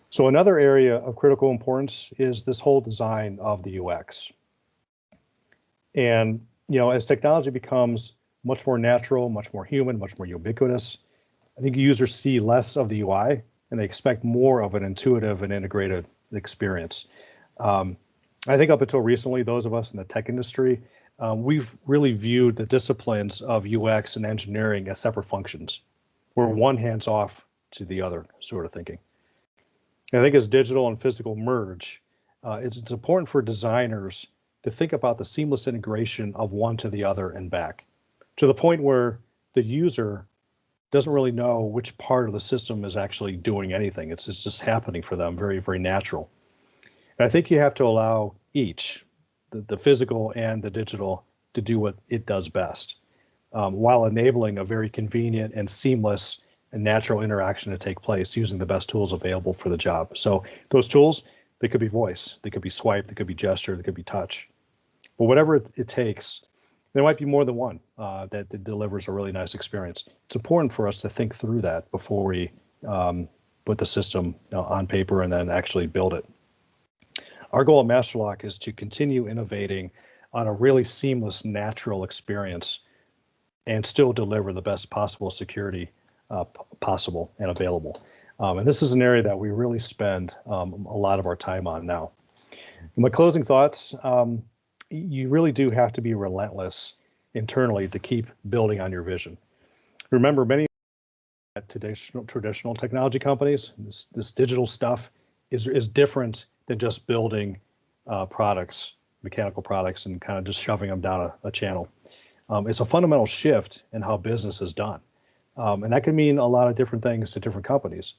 S3: So another area of critical importance is this whole design of the UX. And, as technology becomes much more natural, much more human, much more ubiquitous, I think users see less of the UI and they expect more of an intuitive and integrated experience. I think up until recently, those of us in the tech industry, we've really viewed the disciplines of UX and engineering as separate functions, where one hands off to the other sort of thinking. And I think as digital and physical merge, it's important for designers to think about the seamless integration of one to the other and back, to the point where the user doesn't really know which part of the system is actually doing anything. It's just happening for them, very, very natural. And I think you have to allow each, the physical and the digital, to do what it does best, while enabling a very convenient and seamless and natural interaction to take place using the best tools available for the job. So those tools, they could be voice, they could be swipe, they could be gesture, they could be touch. But whatever it takes, there might be more than one that delivers a really nice experience. It's important for us to think through that before we put the system on paper and then actually build it. Our goal at MasterLock is to continue innovating on a really seamless, natural experience and still deliver the best possible security possible and available. And this is an area that we really spend a lot of our time on now. In my closing thoughts, you really do have to be relentless internally to keep building on your vision. Remember, many traditional technology companies, this digital stuff is different than just building products, mechanical products, and kind of just shoving them down a channel. It's a fundamental shift in how business is done. And that can mean a lot of different things to different companies.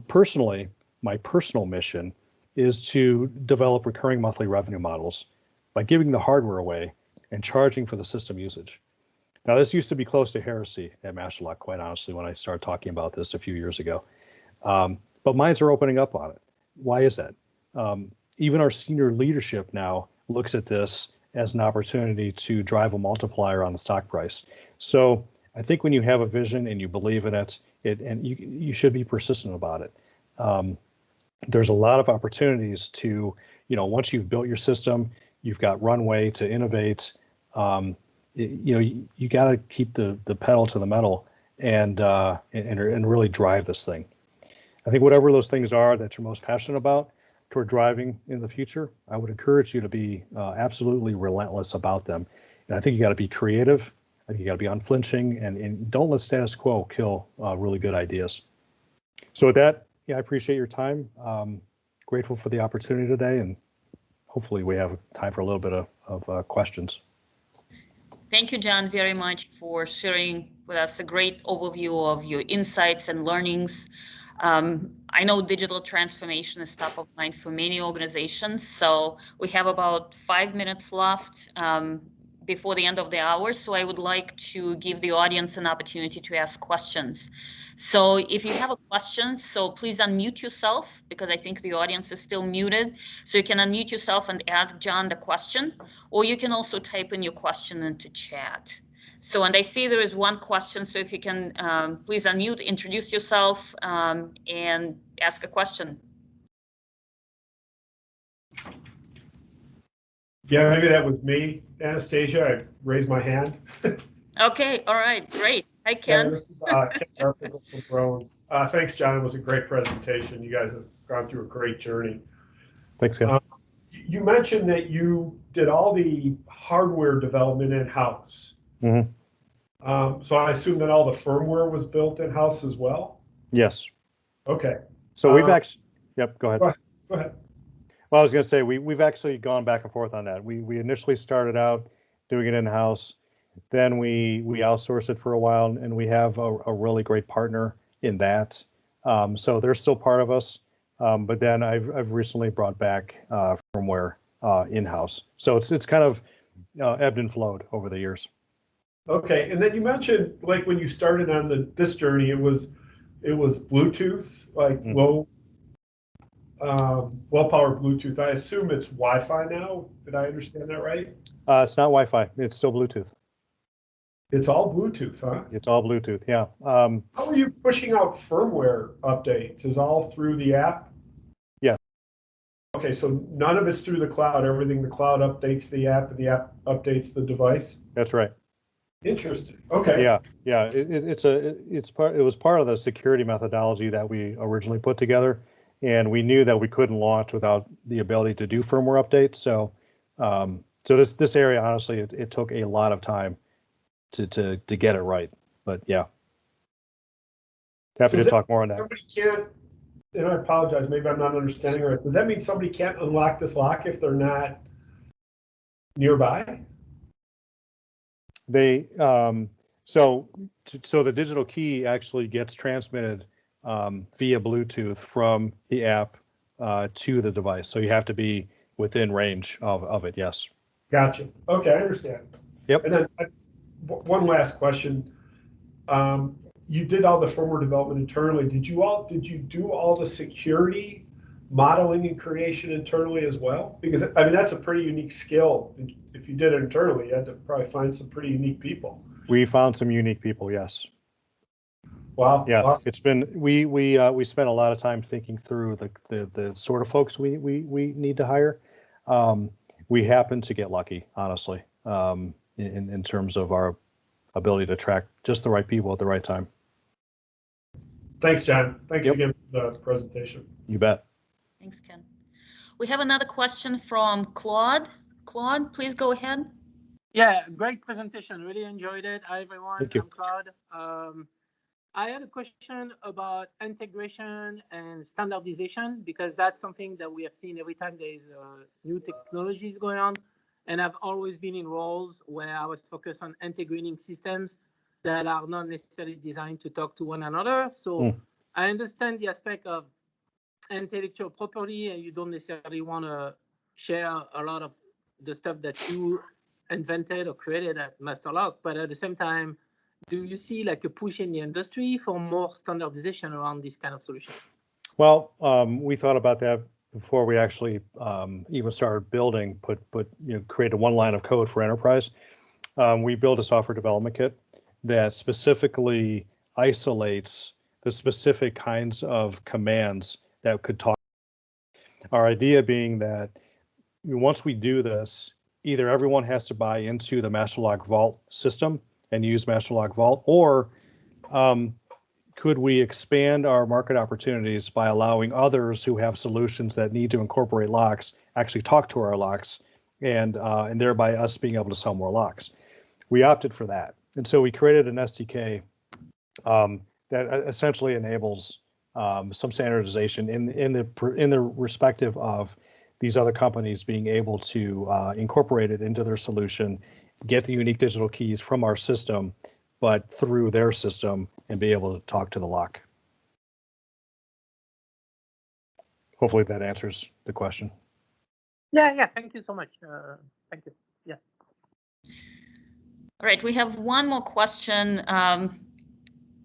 S3: Personally, my personal mission is to develop recurring monthly revenue models by giving the hardware away and charging for the system usage. Now, this used to be close to heresy at MasterLock, quite honestly, when I started talking about this a few years ago. But minds are opening up on it. Why is that? Even our senior leadership now looks at this as an opportunity to drive a multiplier on the stock price. So I think when you have a vision and you believe in it, and you should be persistent about it. There's a lot of opportunities to, once you've built your system, you've got runway to innovate. You got to keep the pedal to the metal and really drive this thing. I think whatever those things are that you're most passionate about toward driving in the future, I would encourage you to be absolutely relentless about them. And I think you got to be creative. I think you got to be unflinching and don't let status quo kill really good ideas. So with that, yeah, I appreciate your time. Grateful for the opportunity today, and hopefully we have time for a little bit of questions.
S2: Thank you, John, very much for sharing with us a great overview of your insights and learnings. I know digital transformation is top of mind for many organizations, so we have about 5 minutes left before the end of the hour, so I would like to give the audience an opportunity to ask questions. So if you have a question, so please unmute yourself, because I think the audience is still muted. So you can unmute yourself and ask John the question, or you can also type in your question into chat. So, and I see there is one question, so if you can please unmute, introduce yourself, and ask a question.
S1: Yeah, maybe that was me, Anastasia. I raised my hand.
S2: Okay, all right, great. Hi, Ken.
S1: Yeah, this is Ken Garfinkel from Rowan. Thanks, John. It was a great presentation. You guys have gone through a great journey.
S3: Thanks, Ken.
S1: You mentioned that you did all the hardware development in-house.
S3: Mm-hmm.
S1: So I assume that all the firmware was built in-house as well?
S3: Yes.
S1: Okay.
S3: So we've actually, yep, go ahead.
S1: Go ahead.
S3: Well, I was going to say, we've actually gone back and forth on that. We initially started out doing it in-house. Then we outsourced it for a while, and we have a really great partner in that. So they're still part of us. But then I've recently brought back firmware in-house. So it's kind of ebbed and flowed over the years.
S1: Okay, and then you mentioned, like, when you started on this journey, it was Bluetooth, like well-powered Bluetooth. I assume it's Wi-Fi now. Did I understand that right?
S3: It's not Wi-Fi. It's still Bluetooth.
S1: It's all Bluetooth, huh?
S3: It's all Bluetooth, yeah.
S1: How are you pushing out firmware updates? Is all through the app?
S3: Yeah.
S1: Okay, so none of it's through the cloud. Everything, the cloud updates the app, and the app updates the device?
S3: That's right.
S1: Interesting. Okay.
S3: Yeah. It was part of the security methodology that we originally put together, and we knew that we couldn't launch without the ability to do firmware updates. So, so this area, honestly, it took a lot of time to get it right. But yeah, happy to talk more on that.
S1: Somebody can't, and I apologize, maybe I'm not understanding right. Does that mean somebody can't unlock this lock if they're not nearby?
S3: They so the digital key actually gets transmitted via Bluetooth from the app to the device. So you have to be within range of it. Yes.
S1: Gotcha. Okay, I understand.
S3: Yep.
S1: And then one last question. You did all the firmware development internally. Did you do all the security modeling and creation internally as well? Because I mean, that's a pretty unique skill. If you did it internally, you had to probably find some pretty unique people.
S3: We found some unique people. Yes.
S1: Wow.
S3: Yeah.
S1: Awesome.
S3: It's been we spent a lot of time thinking through the sort of folks we need to hire. We happen to get lucky, honestly, in terms of our ability to attract just the right people at the right time.
S1: Thanks, John. Thanks again for the presentation.
S3: You bet.
S2: Thanks, Ken. We have another question from Claude. Claude, please go ahead.
S4: Yeah, great presentation. Really enjoyed it. Hi, everyone.
S3: Thank you.
S4: I'm Claude. I had a question about integration and standardization, because that's something that we have seen every time there is new technologies going on. And I've always been in roles where I was focused on integrating systems that are not necessarily designed to talk to one another. So I understand the aspect of intellectual property, and you don't necessarily want to share a lot of the stuff that you invented or created at Masterlock. But at the same time, do you see like a push in the industry for more standardization around this kind of solution?
S3: Well, we thought about that before we actually even started building, create a one line of code for enterprise. We built a software development kit that specifically isolates the specific kinds of commands that could talk. Our idea being that once we do this, either everyone has to buy into the Masterlock Vault system and use Masterlock Vault, or could we expand our market opportunities by allowing others who have solutions that need to incorporate locks actually talk to our locks, and thereby us being able to sell more locks. We opted for that, and so we created an SDK that essentially enables some standardization in the respective of these other companies being able to incorporate it into their solution, get the unique digital keys from our system, but through their system, and be able to talk to the lock. Hopefully that answers the question.
S4: Yeah. Thank you so much. Thank you. Yes.
S2: All right, we have one more question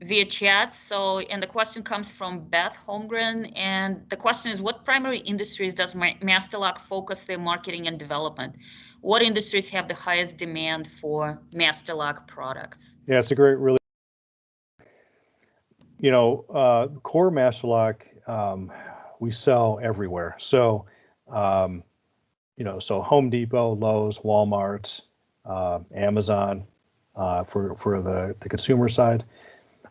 S2: via chat. So, and the question comes from Beth Holmgren, and the question is, what primary industries does Masterlock focus their marketing and development? What industries have the highest demand for Masterlock products?
S3: Yeah, it's a great, really, core Masterlock, we sell everywhere. So, so Home Depot, Lowe's, Walmart, Amazon, for the consumer side.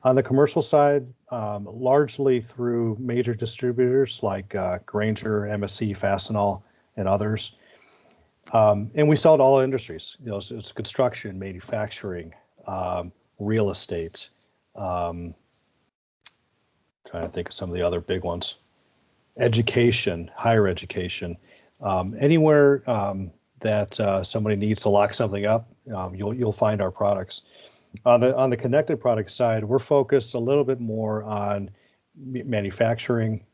S3: On the commercial side, largely through major distributors like Grainger, MSC, Fastenal, and others. And we sell to all industries. It's construction, manufacturing, real estate. Trying to think of some of the other big ones. Education, higher education, anywhere that somebody needs to lock something up, you'll find our products. On the connected product side, we're focused a little bit more on manufacturing,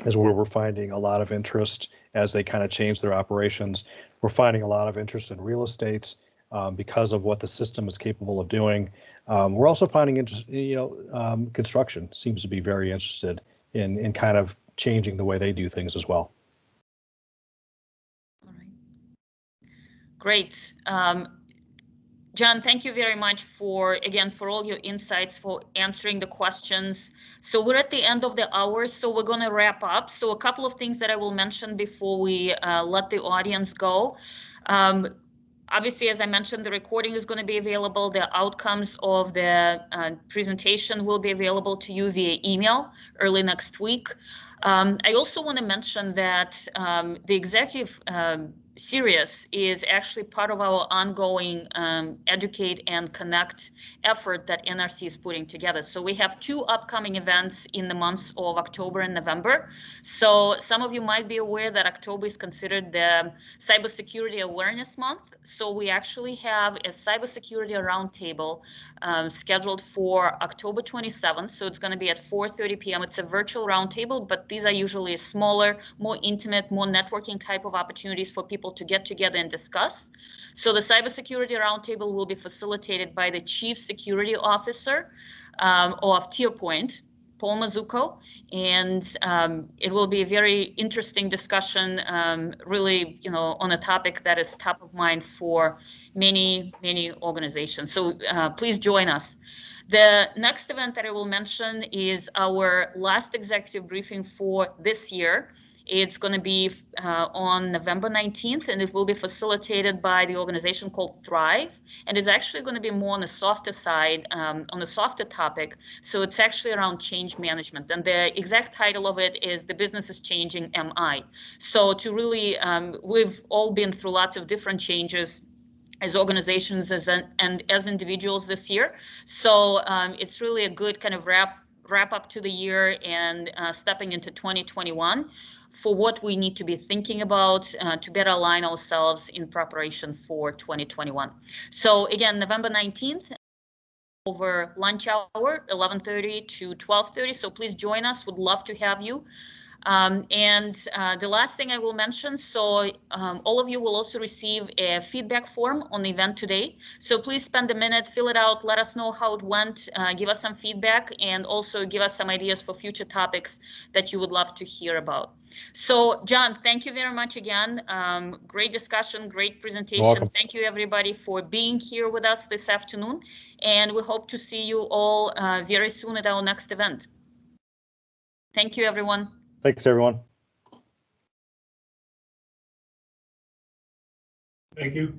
S3: is where we're finding a lot of interest as they kind of change their operations. We're finding a lot of interest in real estate because of what the system is capable of doing. We're also finding interest, construction seems to be very interested in kind of changing the way they do things as well.
S2: All right. Great. John, thank you very much for all your insights, for answering the questions. So we're at the end of the hour, so we're going to wrap up. So a couple of things that I will mention before we let the audience go. Obviously, as I mentioned, the recording is going to be available. The outcomes of the presentation will be available to you via email early next week. I also want to mention that the executive series is actually part of our ongoing Educate and Connect effort that NRC is putting together. So we have 2 upcoming events in the months of October and November. So some of you might be aware that October is considered the Cybersecurity Awareness Month. So we actually have a cybersecurity roundtable scheduled for October 27th. So it's going to be at 4:30 p.m. It's a virtual roundtable, but these are usually smaller, more intimate, more networking type of opportunities for people to get together and discuss. So the cybersecurity roundtable will be facilitated by the Chief Security Officer of TierPoint, Paul Mazzucco, and it will be a very interesting discussion, really, on a topic that is top of mind for many organizations. So please join us. The next event that I will mention is our last executive briefing for this year. It's going to be on November 19th, and it will be facilitated by the organization called Thrive, and is actually going to be more on the softer side, on the softer topic. So it's actually around change management, and the exact title of it is "The Business is Changing, Am I?" So to really, we've all been through lots of different changes as organizations and as individuals this year. So it's really a good kind of wrap up to the year and stepping into 2021 for what we need to be thinking about to better align ourselves in preparation for 2021. So again, November 19th, over lunch hour, 11:30 to 12:30. So please join us. Would love to have you. And the last thing I will mention, so all of you will also receive a feedback form on the event today. So please spend a minute, fill it out, let us know how it went, give us some feedback, and also give us some ideas for future topics that you would love to hear about. So John, thank you very much again. Great discussion, great presentation.
S3: Welcome.
S2: Thank you everybody for being here with us this afternoon. And we hope to see you all very soon at our next event. Thank you, everyone.
S3: Thanks, everyone.
S1: Thank you.